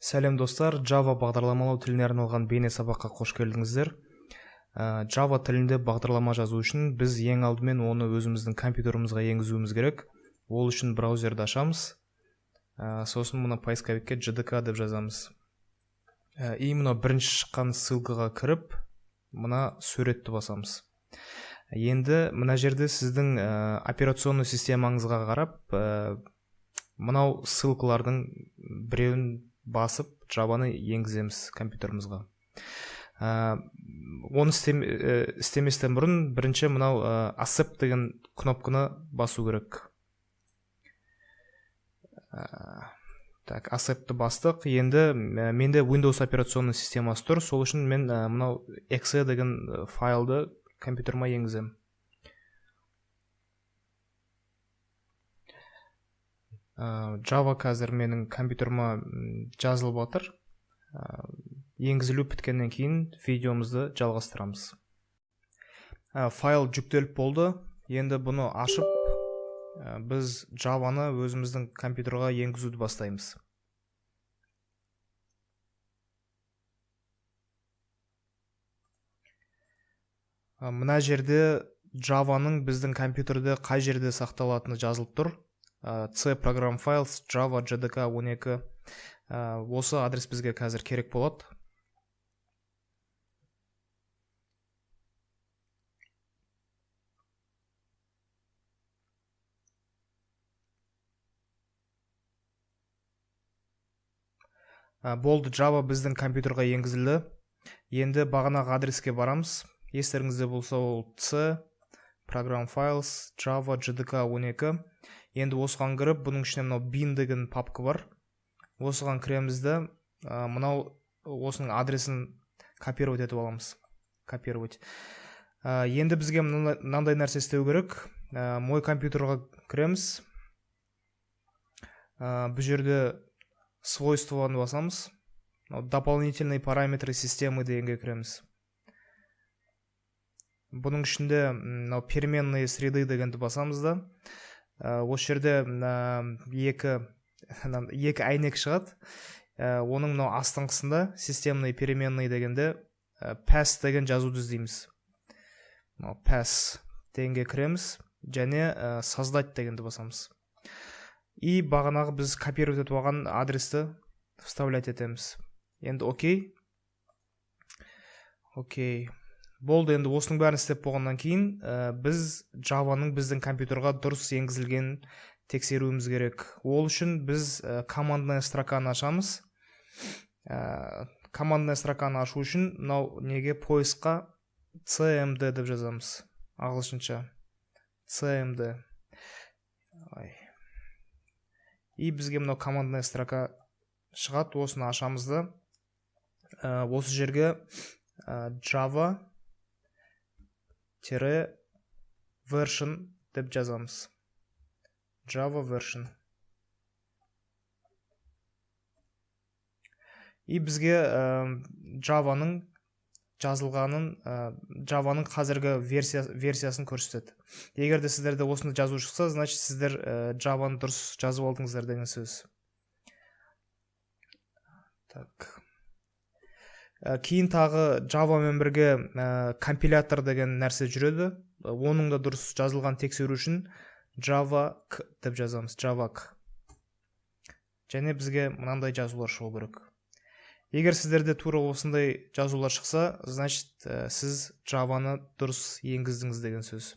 Сәлем достар, Java бағдарламалау тіліне арналған бейне сабаққа қош келдіңіздер. Java тілінде бағдарлама жазу үшін біз ең алдымен оны өзіміздің компьютерімізге енгізуіміз керек. Ол үшін браузерді ашамыз. Сосын мұны поисковикке JDK деп жазамыз. И мұна бірінші шыққан ссылкаға кіріп, мұна суретті басамыз. Енді мұна жерде сіздің операционный системаңызға қарап, мұнау ссылкалардың біреуін басып Java'ны енгіземіз компьютерімізге. Оны істеместен бұрын бірінші мұнау accept деген кнопканы басу керек. Так, accept'ті бастық. Енді менде Windows операционный системасы тұр, сол үшін мен мұнау exe деген файлды компьютеріме енгізем. Java қазір менің компьютеріме жазылып отыр. Енгізілу біткеннен кейін видеомызды жалғастырамыз. Файл жүктеліп болды. Енді бұны ашып, біз Java'ны өзіміздің компьютерға енгізуді бастаймыз. Мына жерде Java'ның біздің компьютерде қай жерде сақталатыны жазылып тұр. C program files Java JDK 12. Осы адрес бізге қазір керек болады. Болды, Java біздің компьютерға енгізілді. Енді бағанағы адреске барамыз. Естеріңізде болса, ол C program files Java JDK 12. Енді осыған кіріп, бұның ішіне мынау bin деген папка бар. Осыған кіремізді, мынау осының адресін копировать етіп аламыз. Копировать. Енді бізге мынандай нәрсе істеу керек. Мой компьютерға кіреміз. Бұл жерде свойствоны басамыз. Дополнительные параметры системы дегенге кіреміз. Бұның ішінде переменные среды дегенді басамыз да. Осы жерде екі әйнек шығады. Оның астыңғысында системный переменный дегенде pass деген жазуды іздейміз. Pass дегенге кіреміз және создать дегенді басамыз. И бағанағы біз копировать етіп алған адресті вставлять етеміз. Енді окей. Окей. Болды, енді осының бәрін істеп болғаннан кейін біз Java'ның біздің компьютерға дұрыс енгізілгенін тексеруіміз керек. Ол үшін біз командная строканы ашамыз. Командная строканы ашу үшін мынау неге поискқа cmd деп жазамыз. Ағылшынша cmd. И бізге мынау командная строка шығады, осыны ашамызды. Осы жерге Java version деп жазамыз. Java version. И бізге Java'ның жазылғанын, Java'ның қазіргі версиясын көрсетеді. Егер де сіздерде осыны жазу шықса, значит сіздер Java'ны дұрыс жазып алдыңыздар деген сөз. Так. Кейін тағы Java-мен бірге компилятор деген нәрсе жүреді. Оның да дұрыс жазылған тексеру үшін Java-k деп жазамыз. Java-k. Және бізге мынандай жазулар шығу керек. Егер сіздерде тура осындай жазулар шықса, значит сіз Java-ны дұрыс енгіздіңіз деген сөз.